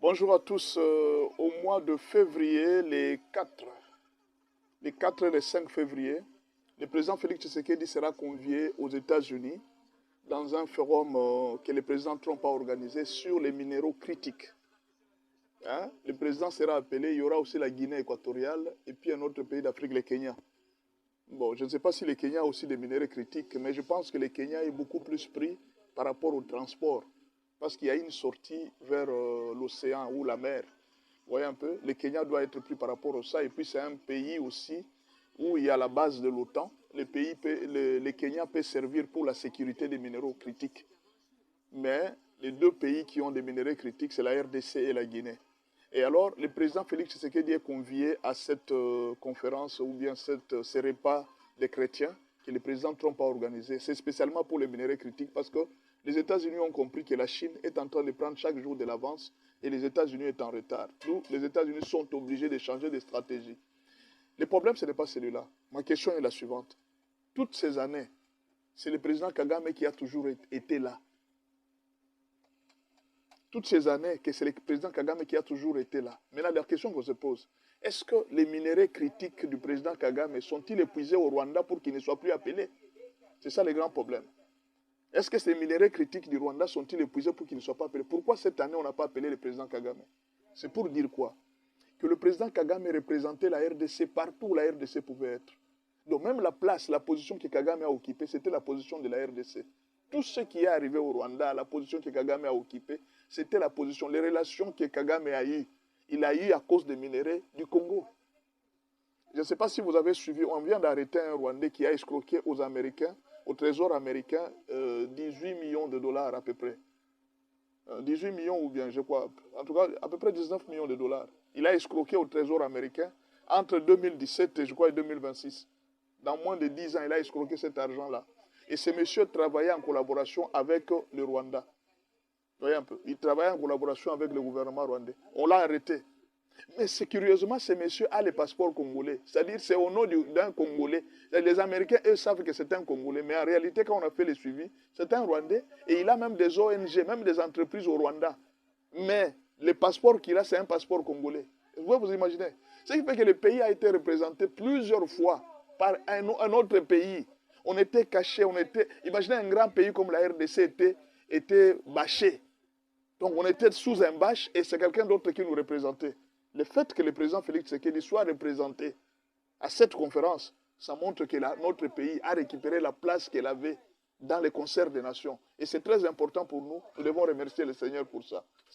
Bonjour à tous. Au mois de février, les 4 et les 5 février, le président Félix Tshisekedi sera convié aux États-Unis dans un forum que le président Trump a organisé sur les minéraux critiques. Hein? Le président sera appelé, il y aura aussi la Guinée équatoriale et puis un autre pays d'Afrique, le Kenya. Bon, je ne sais pas si le Kenya a aussi des minéraux critiques, mais je pense que le Kenya est beaucoup plus pris par rapport au transport. Parce qu'il y a une sortie vers l'océan ou la mer. Vous voyez un peu, le Kenya doit être pris par rapport à ça. Et puis c'est un pays aussi où il y a la base de l'OTAN. Le Kenya peut servir pour la sécurité des minéraux critiques. Mais les deux pays qui ont des minéraux critiques, c'est la RDC et la Guinée. Et alors, le président Félix Tshisekedi est convié à cette conférence ou bien ce repas des chrétiens que le président Trump a organisé. C'est spécialement pour les minéraux critiques parce que les États-Unis ont compris que la Chine est en train de prendre chaque jour de l'avance et les États-Unis sont en retard. Donc, les États-Unis sont obligés de changer de stratégie. Le problème, ce n'est pas celui-là. Ma question est la suivante. Toutes ces années, c'est le président Kagame qui a toujours été là. Toutes ces années que c'est le président Kagame qui a toujours été là. Maintenant, la question qu'on se pose, est-ce que les minéraux critiques du président Kagame sont-ils épuisés au Rwanda pour qu'ils ne soient plus appelés? C'est ça le grand problème. Est-ce que ces minéraux critiques du Rwanda sont-ils épuisés pour qu'ils ne soient pas appelés? Pourquoi cette année on n'a pas appelé le président Kagame? C'est pour dire quoi? Que le président Kagame représentait la RDC partout où la RDC pouvait être. Donc même la place, la position que Kagame a occupée, c'était la position de la RDC. Tout ce qui est arrivé au Rwanda, la position que Kagame a occupée, c'était la position, les relations que Kagame a eues. Il a eu à cause des minéraux du Congo. Je ne sais pas si vous avez suivi, on vient d'arrêter un Rwandais qui a escroqué aux Américains, au Trésor américain, 18 millions de dollars à peu près. 18 millions ou bien, je crois, en tout cas, à peu près 19 millions de dollars. Il a escroqué au Trésor américain entre 2017 et je crois 2026. Dans moins de 10 ans, il a escroqué cet argent-là. Et ce monsieur travaillait en collaboration avec le Rwanda. Vous voyez un peu, il travaillait en collaboration avec le gouvernement rwandais. On l'a arrêté. Mais curieusement, ce monsieur a le passeport congolais. C'est-à-dire c'est au nom d'un Congolais. Les Américains, eux, savent que c'est un Congolais. Mais en réalité, quand on a fait le suivi, c'est un Rwandais. Et il a même des ONG, même des entreprises au Rwanda. Mais le passeport qu'il a, c'est un passeport congolais. Vous pouvez vous imaginer. Ce qui fait que le pays a été représenté plusieurs fois par un autre pays. On était caché, Imaginez un grand pays comme la RDC était bâché. Donc on était sous un bâche et c'est quelqu'un d'autre qui nous représentait. Le fait que le président Félix Tshisekedi soit représenté à cette conférence, ça montre que notre pays a récupéré la place qu'il avait dans les concerts des nations. Et c'est très important pour nous. Nous devons remercier le Seigneur pour ça.